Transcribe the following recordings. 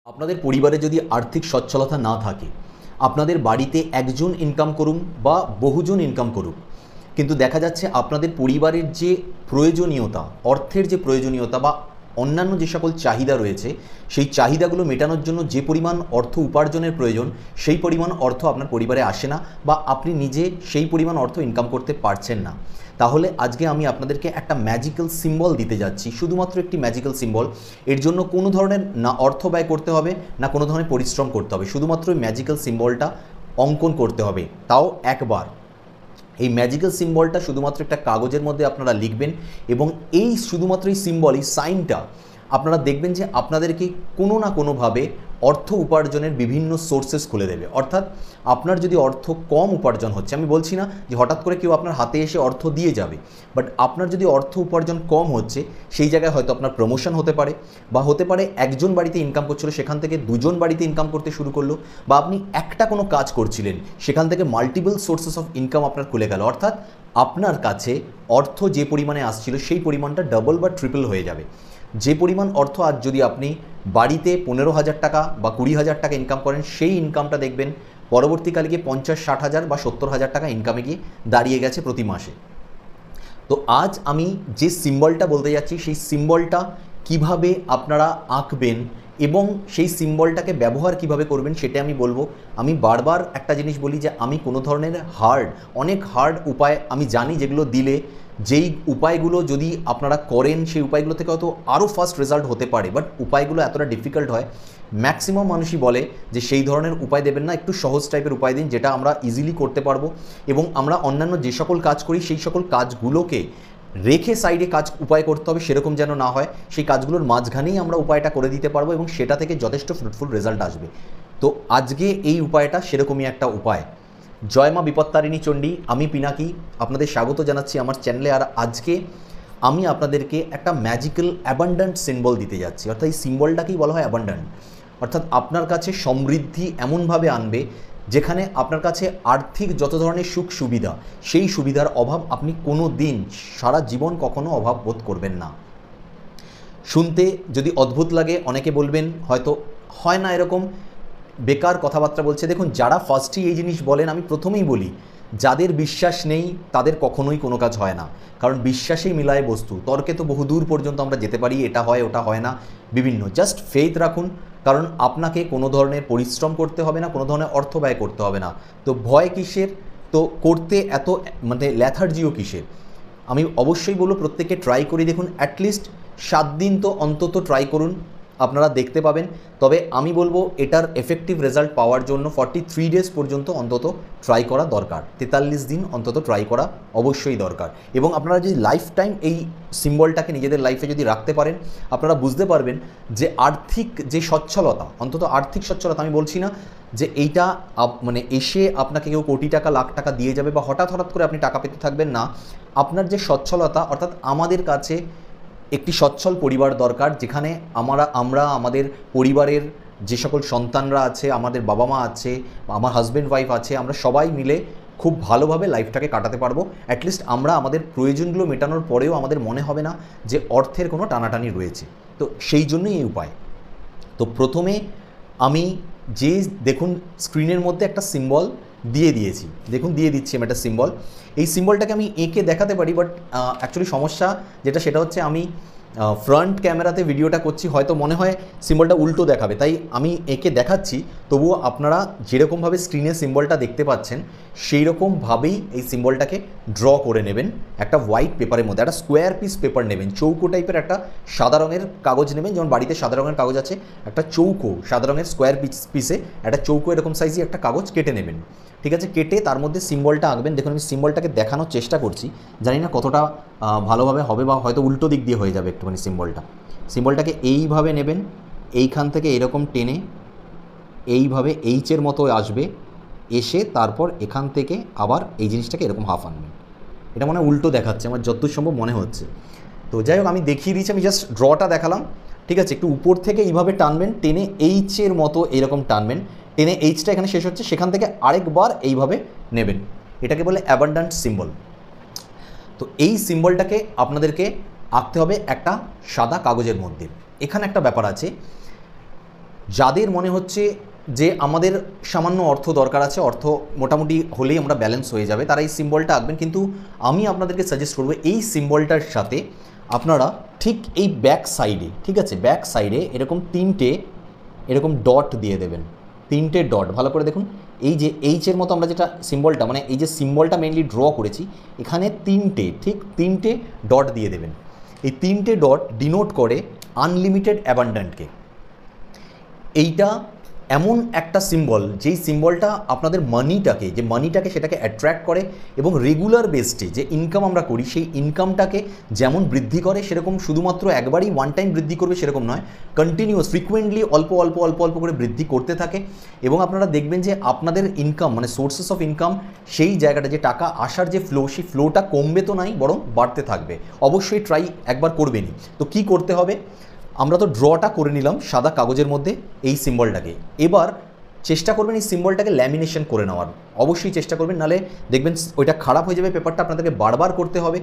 আপনাদের পরিবারে যদি আর্থিক সচ্ছলতা না থাকে, আপনাদের বাড়িতে একজন ইনকাম করুন বা বহুজন ইনকাম করুক, কিন্তু দেখা যাচ্ছে আপনাদের পরিবারের যে প্রয়োজনীয়তা, অর্থের যে প্রয়োজনীয়তা বা অন্যান্য যে সকল চাহিদা রয়েছে, সেই চাহিদাগুলো মেটানোর জন্য যে পরিমাণ অর্থ উপার্জনের প্রয়োজন, সেই পরিমাণ অর্থ আপনার পরিবারে আসে না বা আপনি নিজে সেই পরিমাণ অর্থ ইনকাম করতে পারছেন না। তাহলে আজকে আমি আপনাদেরকে একটা ম্যাজিক্যাল সিম্বল দিতে যাচ্ছি, শুধুমাত্র একটি ম্যাজিক্যাল সিম্বল। এর জন্য কোনো ধরনের না অর্থ ব্যয় করতে হবে, না কোনো ধরনের পরিশ্রম করতে হবে, শুধুমাত্র ওই ম্যাজিক্যাল সিম্বলটা অঙ্কন করতে হবে, তাও একবার। এই ম্যাজিক্যাল সিম্বলটা শুধুমাত্র একটা কাগজের মধ্যে আপনারা লিখবেন এবং এই শুধুমাত্র এই সিম্বল, এই সাইনটা আপনারা দেখবেন যে আপনাদেরকে কোনো না কোনোভাবে অর্থ উপার্জনের বিভিন্ন সোর্সেস খুলে দেবে। অর্থাৎ আপনার যদি অর্থ কম উপার্জন হচ্ছে, আমি বলছি না যে হঠাৎ করে কেউ আপনার হাতে এসে অর্থ দিয়ে যাবে, বাট আপনার যদি অর্থ উপার্জন কম হচ্ছে, সেই জায়গায় হয়তো আপনার প্রমোশন হতে পারে, বা হতে পারে একজন বাড়িতে ইনকাম করছিল সেখান থেকে দুজন বাড়িতে ইনকাম করতে শুরু করলো, বা আপনি একটা কোনো কাজ করছিলেন সেখান থেকে মাল্টিপল সোর্সেস অফ ইনকাম আপনার খুলে গেল। অর্থাৎ আপনার কাছে অর্থ যে পরিমাণে আসছিল সেই পরিমাণটা ডাবল বা ট্রিপল হয়ে যাবে। যে পরিমাণ অর্থ আজ যদি আপনি বাড়িতে 15,000 টাকা বা 20,000 টাকা ইনকাম করেন, সেই ইনকামটা দেখবেন পরবর্তীকালে গিয়ে 50-60,000 বা 70,000 টাকা ইনকামে গিয়ে দাঁড়িয়ে গেছে প্রতি মাসে। তো আজ আমি যে সিম্বলটা বলতে যাচ্ছি, সেই সিম্বলটা কিভাবে আপনারা আঁকবেন এবং সেই সিম্বলটাকে ব্যবহার কিভাবে করবেন সেটা আমি বলবো। আমি বারবার একটা জিনিস বলি যে আমি কোনো ধরনের অনেক হার্ড উপায় আমি জানি, যেগুলো দিলে, যেই উপায়গুলো যদি আপনারা করেন সেই উপায়গুলো থেকে হয়তো আরও ফাস্ট রেজাল্ট হতে পারে, বাট উপায়গুলো এতটা ডিফিকাল্ট হয়, ম্যাক্সিমাম মানুষই বলে যে সেই ধরনের উপায় দেবেন না, একটু সহজ টাইপের উপায় দিন যেটা আমরা ইজিলি করতে পারবো এবং আমরা অন্যান্য যে সকল কাজ করি সেই সকল কাজগুলোকে রেখে সাইডে উপায় করতে হবে সেরকম যেন না হয়, সেই কাজগুলোর মাঝখানেই আমরা উপায়টা করে দিতে পারবো এবং সেটা থেকে যথেষ্ট ফ্রুটফুল রেজাল্ট আসবে। তো আজকে এই উপায়টা সেরকমই একটা উপায়। জয় মা বিপত্তারিণী চণ্ডী, আমি পিনাকি আপনাদের স্বাগত জানাচ্ছি আমার চ্যানেলে। আর আজকে আমি আপনাদেরকে একটা ম্যাজিক্যাল অ্যাবান্ডেন্ট সিম্বল দিতে যাচ্ছি। অর্থাৎ এই সিম্বলটাকেই বলা হয় অ্যাবান্ডেন্ট। অর্থাৎ আপনার কাছে সমৃদ্ধি এমনভাবে আনবে যেখানে আপনার কাছে আর্থিক যত ধরনের সুখ সুবিধা, সেই সুবিধার অভাব আপনি কোনো দিন সারা জীবন কখনো অভাব বোধ করবেন না। শুনতে যদি অদ্ভুত লাগে, অনেকে বলবেন হয়তো হয় না এরকম বেকার কথাবার্তা বলছে। দেখুন, যারা ফার্স্টেই এই জিনিস বলেন, আমি প্রথমেই বলি, যাদের বিশ্বাস নেই তাদের কখনোই কোনো কাজ হয় না, কারণ বিশ্বাসেই মিলায় বস্তু। তর্কে তো বহুদূর পর্যন্ত আমরা যেতে পারি, এটা হয় ওটা হয় না, বিভিন্ন। জাস্ট ফেথ রাখুন, কারণ আপনাকে কোনো ধরনের পরিশ্রম করতে হবে না, কোনো ধরনের অর্থ ব্যয় করতে হবে না। তো ভয় কিসের, তো করতে এত মানে ল্যাথার্জিও কিসের? আমি অবশ্যই বলবো প্রত্যেকে ট্রাই করে দেখুন, অ্যাটলিস্ট 7 দিন তো অন্তত ট্রাই করুন, আপনারা দেখতে পাবেন। তবে আমি বলবো এটার এফেক্টিভ রেজাল্ট পাওয়ার জন্য 43 ডেজ পর্যন্ত অন্তত ট্রাই করা দরকার, 43 দিন অন্তত ট্রাই করা অবশ্যই দরকার। এবং আপনারা যদি লাইফ টাইম এই সিম্বলটাকে নিজেদের লাইফে যদি রাখতে পারেন, আপনারা বুঝতে পারবেন যে আর্থিক যে সচ্ছলতা, অন্তত আর্থিক সচ্ছলতা, আমি বলছি না যে এইটা মানে এসে আপনাকে কেউ কোটি টাকা লাখ টাকা দিয়ে যাবে বা হঠাৎ করে আপনি টাকা পেতে থাকবেন না। আপনার যে সচ্ছলতা, অর্থাৎ আমাদের কাছে একটি সচ্ছল পরিবার দরকার, যেখানে আমরা আমাদের পরিবারের যে সকল সন্তানরা আছে, আমাদের বাবা মা আছে, আমার হাজব্যান্ড ওয়াইফ আছে, আমরা সবাই মিলে খুব ভালোভাবে লাইফটাকে কাটাতে পারবো। অ্যাটলিস্ট আমরা আমাদের প্রয়োজনগুলো মেটানোর পরেও আমাদের মনে হবে না যে অর্থের কোনো টানাটানি রয়েছে। তো সেই জন্যই এই উপায়। তো প্রথমে আমি যে দেখুন স্ক্রিনের মধ্যে একটা সিম্বল দিয়ে দিয়েছি, দেখুন দিয়ে দিচ্ছি আমি একটা সিম্বল। এই সিম্বলটাকে আমি এঁকে দেখাতে পারি, বাট অ্যাকচুয়ালি সমস্যা সেটা হচ্ছে আমি ফ্রন্ট ক্যামেরাতে ভিডিওটা করছি, হয়তো মনে হয় সিম্বলটা উল্টো দেখাবে, তাই আমি এঁকে দেখাচ্ছি। তবুও আপনারা যেরকমভাবে স্ক্রিনে সিম্বলটা দেখতে পাচ্ছেন সেই রকমভাবেই এই সিম্বলটাকে ড্র করে নেবেন। একটা হোয়াইট পেপারের মধ্যে একটা স্কোয়ার পিস পেপার নেবেন, চৌকো টাইপের একটা সাদা রঙের কাগজ নেবেন, যেমন বাড়িতে সাদা রঙের কাগজ আছে, একটা চৌকো সাদা রঙের স্কোয়ার পিসে একটা চৌকো এরকম সাইজে একটা কাগজ কেটে নেবেন। ঠিক আছে, কেটে তার মধ্যে সিম্বলটা আঁকবেন। দেখুন আমি সিম্বলটাকে দেখানোর চেষ্টা করছি, জানি না কতটা ভালোভাবে হবে, বা হয়তো উল্টো দিক দিয়ে হয়ে যাবে একটুখানি। সিম্বলটাকে এইভাবে নেবেন, এইখান থেকে এরকম টেনে এইভাবে এইচের মতো আসবে, এসে তারপর এখান থেকে আবার এই জিনিসটাকে এরকম হাফ আনবেন। এটা মনে হয় উল্টো দেখাচ্ছে আমার যতদূর সম্ভব মনে হচ্ছে। তো যাই হোক, আমি দেখিয়ে দিচ্ছি, আমি জাস্ট ড্রটা দেখালাম। ঠিক আছে, একটু উপর থেকে এইভাবে টানবেন, টেনে এইচের মতো এরকম টানবেন, টেনে এইচটা এখানে শেষ হচ্ছে, সেখান থেকে আরেকবার এইভাবে নেবেন। এটাকে বলে অ্যাবান্ডেন্ট সিম্বল। তো এই সিম্বলটাকে আপনাদেরকে আঁকতে হবে একটা সাদা কাগজের মধ্যে। এখানে একটা ব্যাপার আছে, যাদের মনে হচ্ছে যে আমাদের সামান্য অর্থ দরকার আছে, অর্থ মোটামুটি হলেই আমরা ব্যালেন্স হয়ে যাবে, তারা এই সিম্বলটা আঁকবেন। কিন্তু আমি আপনাদেরকে সাজেস্ট করবো এই সিম্বলটার সাথে আপনারা ঠিক এই ব্যাক সাইডে, ঠিক আছে, ব্যাক সাইডে এরকম 3টে এরকম ডট দিয়ে দেবেন, 3টে ডট। ভালো করে দেখুন, এই যে এইচের মতো আমরা যেটা সিম্বলটা, মানে এই যে সিম্বলটা মেনলি ড্র করেছি, এখানে 3টে ডট দিয়ে দেবেন। এই 3টে ডট ডিনোট করে আনলিমিটেড অ্যাবান্ডেন্টকে। এইটা এমন একটা সিম্বল, যেই সিম্বলটা আপনাদের মানিটাকে সেটাকে অ্যাট্রাক্ট করে এবং রেগুলার বেসডে যে ইনকাম আমরা করি সেই ইনকামটাকে যেমন বৃদ্ধি করে, সেরকম শুধুমাত্র একবারই ওয়ান টাইম বৃদ্ধি করবে সেরকম নয়, কন্টিনিউয়াস ফ্রিকুয়েন্টলি অল্প অল্প করে বৃদ্ধি করতে থাকে। এবং আপনারা দেখবেন যে আপনাদের ইনকাম মানে সোর্সেস অফ ইনকাম, সেই জায়গাটা যে টাকা আসার যে ফ্লো, সেই ফ্লোটা কমবে তো নাই, বরং বাড়তে থাকবে। অবশ্যই ট্রাই একবার করবেনই। তো কি করতে হবে, আমরা তো ড্রটা করে নিলাম সাদা কাগজের মধ্যে এই সিম্বলটাকে। এবার চেষ্টা করবেন এই সিম্বলটাকে ল্যামিনেশন করে নেওয়ার, অবশ্যই চেষ্টা করবেন, নাহলে দেখবেন ওইটা খারাপ হয়ে যাবে, পেপারটা আপনাদেরকে বারবার করতে হবে।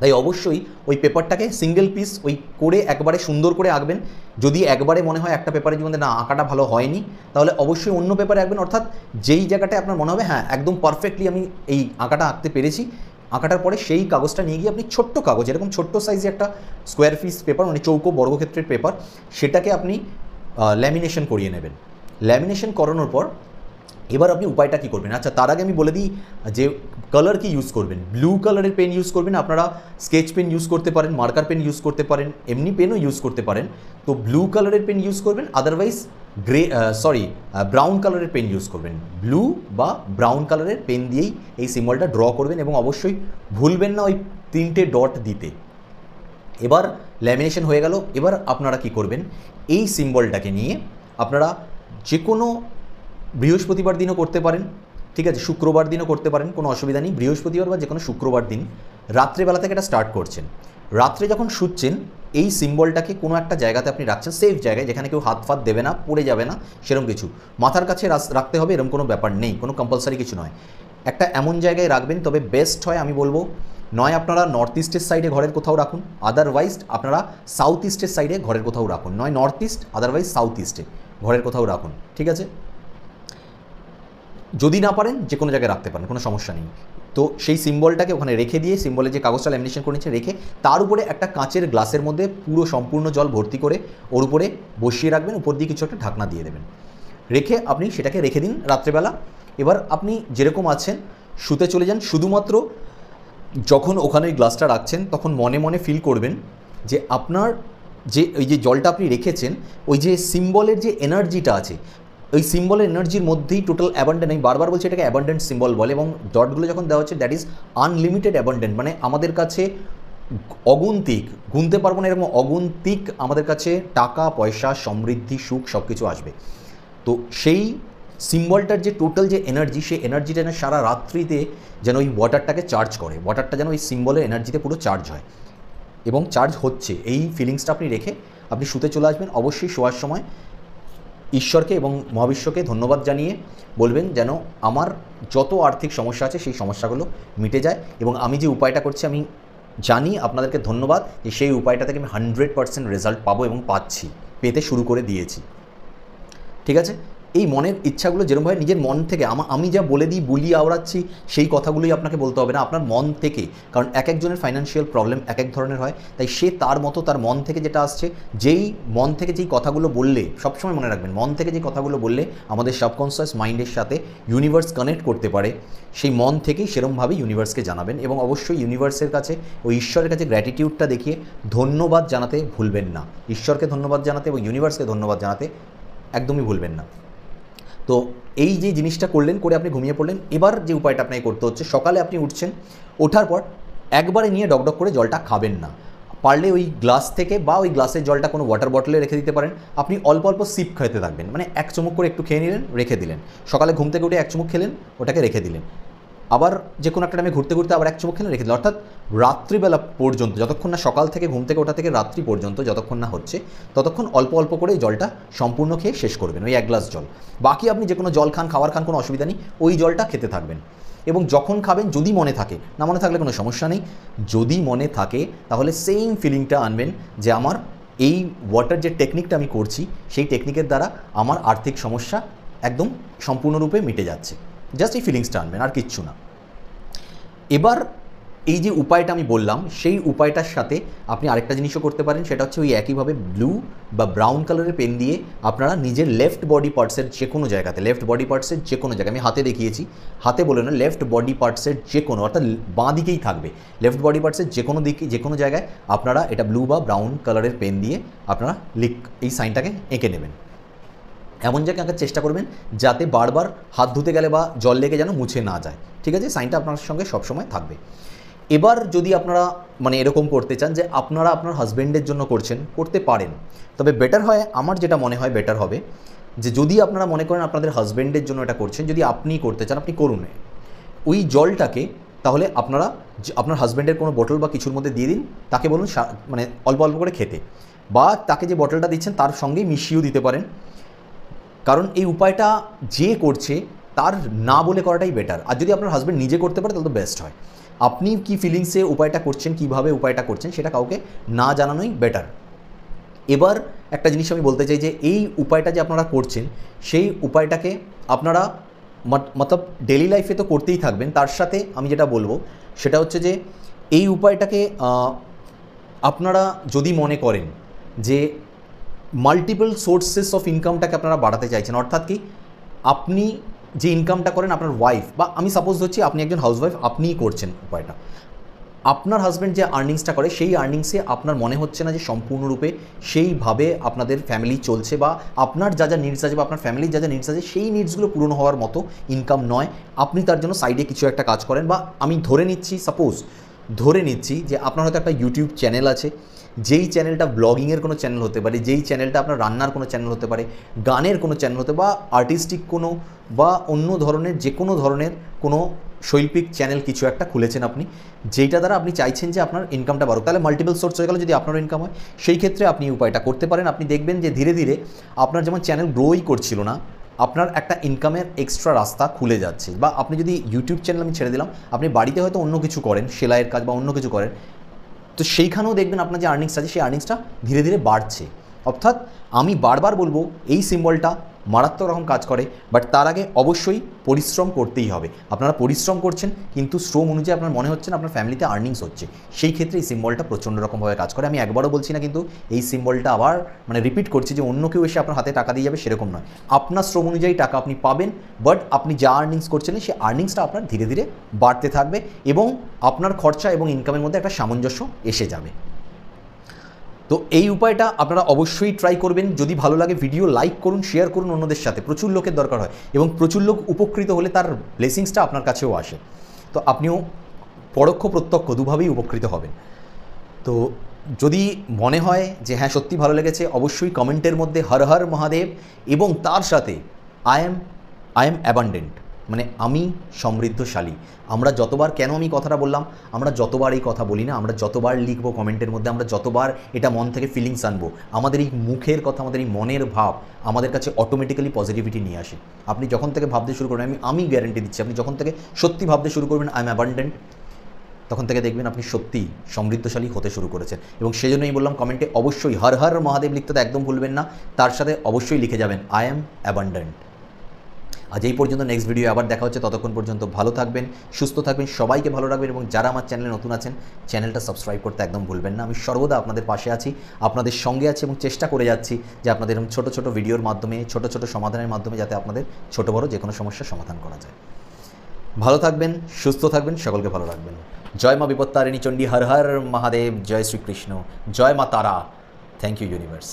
তাই অবশ্যই ওই পেপারটাকে সিঙ্গেল পিস ওই করে একবারে সুন্দর করে আঁকবেন। যদি একবারে মনে হয় একটা পেপারের মধ্যে না আঁকাটা ভালো হয়নি, তাহলে অবশ্যই অন্য পেপারে আঁকবেন। অর্থাৎ যেই জায়গাটায় আপনার মনে হবে হ্যাঁ একদম পারফেক্টলি আমি এই আঁকাটা আঁকতে পেরেছি, আঁকাটার পরে সেই কাগজটা নিয়ে গিয়ে আপনি ছোট্ট কাগজ, এরকম ছোট্ট সাইজে একটা স্কোয়ার পিস পেপার, মানে চৌকো বর্গক্ষেত্রের পেপার, সেটাকে আপনি ল্যামিনেশন করিয়ে নেবেন। ল্যামিনেশন করানোর পর এবার আপনি উপায়টা কী করবেন। আচ্ছা, তার আগে আমি বলে দিই যে কালার কি ইউজ করবেন। ব্লু কালারের পেন ইউজ করবেন, আপনারা স্কেচ পেন ইউজ করতে পারেন, মার্কার পেন ইউজ করতে পারেন, এমনি পেনও ইউজ করতে পারেন। তো ব্লু কালারের পেন ইউজ করবেন, আদারওয়াইজ ব্রাউন কালারের পেন ইউজ করবেন। ব্লু বা ব্রাউন কালারের পেন দিয়েই এই সিম্বলটা ড্র করবেন এবং অবশ্যই ভুলবেন না ওই 3টে ডট দিতে। এবার ল্যামিনেশন হয়ে গেল। এবার আপনারা কি করবেন, এই সিম্বলটাকে নিয়ে আপনারা যে কোনো বৃহস্পতিবার দিনও করতে পারেন, ঠিক আছে, শুক্রবার দিনও করতে পারেন, কোনো অসুবিধা নেই। বৃহস্পতিবার বা যে কোনো শুক্রবার দিন রাত্রেবেলা থেকে এটা স্টার্ট করছেন। রাত্রে যখন শুচ্ছেন এই সিম্বলটাকে কোনো একটা জায়গাতে আপনি রাখছেন, সেফ জায়গায়, যেখানে কেউ হাত ফাত দেবে না, পড়ে যাবে না, সেরকম কিছু। মাথার কাছে রাখতে হবে এরকম কোনো ব্যাপার নেই, কোনো কম্পালসারি কিছু নয়। একটা এমন জায়গায় রাখবেন, তবে বেস্ট হয় আমি বলবো নয় আপনারা নর্থ ইস্টের সাইডে ঘরের কোথাও রাখুন, আদারওয়াইজ আপনারা সাউথ ইস্টের সাইডে ঘরের কোথাও রাখুন। নয় নর্থ ইস্ট, আদারওয়াইজ সাউথ ইস্টে ঘরের কোথাও রাখুন, ঠিক আছে। যদি না পারেন যে কোনো জায়গায় রাখতে পারেন, কোনো সমস্যা নেই। তো সেই সিম্বলটাকে ওখানে রেখে দিয়ে, সিম্বলের যে কাগজটা ল্যামিনেশন করে নিচ্ছে রেখে, তার উপরে একটা কাঁচের গ্লাসের মধ্যে পুরো সম্পূর্ণ জল ভর্তি করে ওর উপরে বসিয়ে রাখবেন, উপর দিয়ে কিছু একটা ঢাকনা দিয়ে দেবেন, রেখে আপনি সেটাকে রেখে দিন রাত্রেবেলা। এবার আপনি যেরকম আছেন শুতে চলে যান। শুধুমাত্র যখন ওখানে ওই গ্লাসটা রাখছেন তখন মনে মনে ফিল করবেন যে আপনার যে ওই যে জলটা আপনি রেখেছেন, ওই যে সিম্বলের যে এনার্জিটা আছে, ওই সিম্বলের এনার্জির মধ্যেই টোটাল অ্যাবান্ডেন্ট, আমি বারবার বলছি এটাকে অ্যাবান্ডেন্ট সিম্বল বলে, এবং ডটগুলো যখন দেওয়া হচ্ছে দ্যাট ইজ আনলিমিটেড অ্যাবান্ডেন্ট, মানে আমাদের কাছে অগুন্তিক, গুনতে পারবো না এরকম অগুন্তিক আমাদের কাছে টাকা পয়সা সমৃদ্ধি সুখ সব কিছু আসবে। তো সেই সিম্বলটার যে টোটাল যে এনার্জি, সেই এনার্জিটা যেন সারা রাত্রিতে যেন ওই ওয়াটারটাকে চার্জ করে, ওয়াটারটা যেন ওই সিম্বলের এনার্জিতে পুরো চার্জ হয় এবং চার্জ হচ্ছে, এই ফিলিংসটা আপনি রেখে আপনি শুতে চলে আসবেন। অবশ্যই শোয়ার সময় ঈশ্বরকে এবং মহাবিশ্বকে ধন্যবাদ জানিয়ে বলবেন যেন আমার যত আর্থিক সমস্যা আছে সেই সমস্যাগুলো মিটে যায়, এবং আমি যে উপায়টা করছি আমি জানি আপনাদেরকে ধন্যবাদ যে সেই উপায়টা থেকে আমি 100% রেজাল্ট পাবো এবং পাচ্ছি, পেতে শুরু করে দিয়েছি, ঠিক আছে। এই মনের ইচ্ছাগুলো যেরকমভাবে নিজের মন থেকে আমি যা বলে দিই, বলি আওড়াচ্ছি, সেই কথাগুলোই আপনাকে বলতে হবে না, আপনার মন থেকে। কারণ এক একজনের ফাইন্যান্সিয়াল প্রবলেম এক এক ধরনের হয়, তাই সে তার মতো তার মন থেকে যেটা আসছে, যেই মন থেকে যেই কথাগুলো বললে, সবসময় মনে রাখবেন মন থেকে যে কথাগুলো বললে আমাদের সাবকনসিয়াস মাইন্ডের সাথে ইউনিভার্স কানেক্ট করতে পারে, সেই মন থেকেই সেরকমভাবে ইউনিভার্সকে জানাবেন। এবং অবশ্যই ইউনিভার্সের কাছে ওই ঈশ্বরের কাছে গ্র্যাটিটিউডটা দেখিয়ে ধন্যবাদ জানাতে ভুলবেন না, ঈশ্বরকে ধন্যবাদ জানাতে এবং ইউনিভার্সকে ধন্যবাদ জানাতে একদমই ভুলবেন না। তো এই যে জিনিসটা করলেন, করে আপনি ঘুমিয়ে পড়লেন। এবার যে উপায়টা আপনাকে করতে হচ্ছে, সকালে আপনি উঠছেন, ওঠার পর একবারে নিয়ে ডকডক করে জলটা খাবেন না, পারলে ওই গ্লাস থেকে বা ওই গ্লাসের জলটা কোনো ওয়াটার বটলে রেখে দিতে পারেন। আপনি অল্প অল্প সিপ খেতে থাকবেন, মানে এক চুমুক করে একটু খেয়ে নিলেন, রেখে দিলেন। সকালে ঘুম থেকে উঠে এক চুমুক খেলেন, ওটাকে রেখে দিলেন। আবার যে কোনো একটা টাইমে ঘুরতে ঘুরতে আবার এক চুমুক খেলেন, রেখে দিলেন। অর্থাৎ রাত্রিবেলা পর্যন্ত, যতক্ষণ না সকাল থেকে ঘুম থেকে ওঠা থেকে রাত্রি পর্যন্ত যতক্ষণ না হচ্ছে, ততক্ষণ অল্প অল্প করে জলটা সম্পূর্ণ খেয়ে শেষ করবেন, ওই এক গ্লাস জল। বাকি আপনি যে কোনো জল খান, খাবার খান, কোনো অসুবিধা নেই, ওই জলটা খেতে থাকবেন। এবং যখন খাবেন, যদি মনে থাকে, না মনে থাকলে কোনো সমস্যা নেই, যদি মনে থাকে তাহলে সেম ফিলিংটা আনবেন যে আমার এই ওয়াটার যে টেকনিকটা আমি করছি সেই টেকনিকের দ্বারা আমার আর্থিক সমস্যা একদম সম্পূর্ণরূপে মিটে যাচ্ছে। জাস্ট এই ফিলিংসটা আনবেন, আর কিচ্ছু না। এবার এই যে উপায়টা আমি বললাম সেই উপায়টার সাথে আপনি আরেকটা জিনিসও করতে পারেন, সেটা হচ্ছে ওই একইভাবে ব্লু বা ব্রাউন কালারের পেন দিয়ে আপনারা নিজের লেফট বডি পার্টসের যে কোনো জায়গাতে, লেফট বডি পার্টসের যে কোনো জায়গায়, আমি হাতে দেখিয়েছি, হাতে বলে না, লেফট বডি পার্টসের যে কোনো, অর্থাৎ বাঁ দিকেই থাকবে, লেফট বডি পার্টসের যে কোনো দিকে যে কোনো জায়গায় আপনারা এটা ব্লু বা ব্রাউন কালারের পেন দিয়ে আপনারা এই সাইনটাকে এঁকে নেবেন। এমন জায়গায় আঁকার চেষ্টা করবেন যাতে বারবার হাত ধুতে গেলে বা জল লেগে যেন মুছে না যায়, ঠিক আছে? সাইনটা আপনার সঙ্গে সবসময় থাকবে। এবার যদি আপনারা মানে এরকম করতে চান যে আপনারা আপনার হাজব্যান্ডের জন্য করছেন, করতে পারেন, তবে বেটার হয়, আমার যেটা মনে হয় বেটার হবে যে যদি আপনারা মনে করেন আপনাদের হাজব্যান্ডের জন্য এটা করছেন, যদি আপনি করতে চান আপনি করুন, ওই জলটাকে তাহলে আপনারা আপনার হাজব্যান্ডের কোনো বোতল বা কিছুর মধ্যে দিয়ে দিন, তাকে বলুন মানে অল্প অল্প করে খেতে, বা তাকে যে বোতলটা দিচ্ছেন তার সঙ্গেই মিশিয়েও দিতে পারেন। কারণ এই উপায়টা যে করছে তার না বলে করাটাই বেটার। আর যদি আপনার হাজব্যান্ড নিজে করতে পারে তাহলে তো বেস্ট হয়। আপনি কি ফিলিংসে উপায়টা করছেন, কিভাবে উপায়টা করছেন, সেটা কাউকে না জানানোই বেটার। এবার একটা জিনিস আমি বলতে চাই যে এই উপায়টা যে আপনারা করছেন সেই উপায়টাকে আপনারা মতলব ডেলি লাইফে তো করতেই থাকবেন, তার সাথে আমি যেটা বলবো সেটা হচ্ছে যে এই উপায়টাকে আপনারা যদি মনে করেন যে মাল্টিপল সোর্সেস অফ ইনকামটাকে আপনারা বাড়াতে চাইছেন, অর্থাৎ কি আপনি যে ইনকামটা করেন আপনার ওয়াইফ, বা আমি সাপোজ ধরছি আপনি একজন হাউসওয়াইফ, আপনিই করছেন উপায়টা, আপনার হাজব্যান্ড যে আর্নিংসটা করে সেই আর্নিংসে আপনার মনে হচ্ছে না যে সম্পূর্ণরূপে সেইভাবে আপনাদের ফ্যামিলি চলছে, বা আপনার যা যা নিডস আছে বা আপনার ফ্যামিলির যা যা নিডস আছে সেই নিডসগুলো পূরণ হওয়ার মতো ইনকাম নয়, আপনি তার জন্য সাইডে কিছু একটা কাজ করেন, বা আমি ধরে নিচ্ছি যে আপনার হয়তো একটা ইউটিউব চ্যানেল আছে, যেই চ্যানেলটা ব্লগিংয়ের কোনো চ্যানেল হতে পারে, যেই চ্যানেলটা আপনার রান্নার কোনো চ্যানেল হতে পারে, গানের কোনো চ্যানেল হতে, বা আর্টিস্টিক কোনো বা অন্য ধরনের যে কোনো ধরনের কোনো শৈল্পিক চ্যানেল কিছু একটা খুলেছেন আপনি, যেইটা দ্বারা আপনি চাইছেন যে আপনার ইনকামটা বাড়ুক, তাহলে মাল্টিপল সোর্স হয়ে গেল যদি আপনারও ইনকাম হয়, সেই ক্ষেত্রে আপনি উপায়টা করতে পারেন। আপনি দেখবেন যে ধীরে ধীরে আপনার যেমন চ্যানেল গ্রোই করছিল না, আপনার একটা ইনকামের এক্সট্রা রাস্তা খুলে যাচ্ছে। বা আপনি যদি ইউটিউব চ্যানেল আমি ছেড়ে দিলাম, আপনি বাড়িতে হয়তো অন্য কিছু করেন, সেলাইয়ের কাজ বা অন্য কিছু করেন, তো সেইখানেও দেখবেন আপনার যে আর্নিংস আছে সেই আর্নিংসটা ধীরে ধীরে বাড়ছে। অর্থাৎ আমি বারবার বলবো এই সিম্বলটা মারাত্মক রকম কাজ করে, বাট তার আগে অবশ্যই পরিশ্রম করতেই হবে। আপনারা পরিশ্রম করছেন কিন্তু শ্রম অনুযায়ী আপনার মনে হচ্ছে না আপনার ফ্যামিলিতে আর্নিংস হচ্ছে, সেই ক্ষেত্রে এই সিম্বলটা প্রচণ্ড রকমভাবে কাজ করে। আমি একবারও বলছি না কিন্তু এই সিম্বলটা আবার মানে রিপিট করছি যে অন্য কেউ এসে আপনার হাতে টাকা দিয়ে যাবে সেরকম নয়, আপনার শ্রম অনুযায়ী টাকা আপনি পাবেন, বাট আপনি যা আর্নিংস করছেন সেই আর্নিংসটা আপনার ধীরে ধীরে বাড়তে থাকবে এবং আপনার খরচা এবং ইনকামের মধ্যে একটা সামঞ্জস্য এসে যাবে। তো এই উপায়টা আপনারা অবশ্যই ট্রাই করবেন। যদি ভালো লাগে ভিডিও লাইক করুন, শেয়ার করুন অন্যদের সাথে, প্রচুর লোকের দরকার হয় এবং প্রচুর লোক উপকৃত হলে তার ব্লেসিংসটা আপনার কাছেও আসে, তো আপনিও পরোক্ষ প্রত্যক্ষ দুভাবেই উপকৃত হবেন। তো যদি মনে হয় যে হ্যাঁ সত্যি ভালো লেগেছে, অবশ্যই কমেন্টের মধ্যে হর হর মহাদেব এবং তার সাথে আই এম অ্যাবান্ডেন্ট মানে আমি সমৃদ্ধশালী। আমরা যতবার, কেন আমি কথাটা বললাম, আমরা যতবার এই কথা বলি না, আমরা যতবার লিখবো কমেন্টের মধ্যে, আমরা যতবার এটা মন থেকে ফিলিংস আনবো, আমাদের এই মুখের কথা, আমাদের এই মনের ভাব আমাদের কাছে অটোমেটিক্যালি পজিটিভিটি নিয়ে আসে। আপনি যখন থেকে ভাবতে শুরু করবেন, আমি গ্যারেন্টি দিচ্ছি, আপনি যখন থেকে সত্যি ভাবতে শুরু করবেন আই এম অ্যাবান্ডেন্ট, তখন থেকে দেখবেন আপনি সত্যিই সমৃদ্ধশালী হতে শুরু করেছেন। এবং সেই জন্যই বললাম কমেন্টে অবশ্যই হর হর মহাদেব লিখতে তো একদম ভুলবেন না, তার সাথে অবশ্যই লিখে যাবেন আই এম অ্যাবান্ডেন্ট। আজ এই পর্যন্ত, নেক্সট ভিডিও আবার দেখা হচ্ছে, ততক্ষণ পর্যন্ত ভালো থাকবেন, সুস্থ থাকবেন, সবাইকে ভালো রাখবেন এবং যারা আমার চ্যানেলে নতুন আছেন চ্যানেলটা সাবস্ক্রাইব করতে একদম ভুলবেন না। আমি সর্বদা আপনাদের পাশে আছি, আপনাদের সঙ্গে আছি এবং চেষ্টা করে যাচ্ছি যে আপনাদের এরকম ছোটো ছোটো ভিডিওর মাধ্যমে, ছোটো ছোটো সমাধানের মাধ্যমে যাতে আপনাদের ছোটো বড়ো যে কোনো সমস্যার সমাধান করা যায়। ভালো থাকবেন, সুস্থ থাকবেন, সকলকে ভালো রাখবেন। জয় মা বিপত্তারিণী চণ্ডী, হর হর মহাদেব, জয় শ্রীকৃষ্ণ, জয় মা তারা। Thank you universe.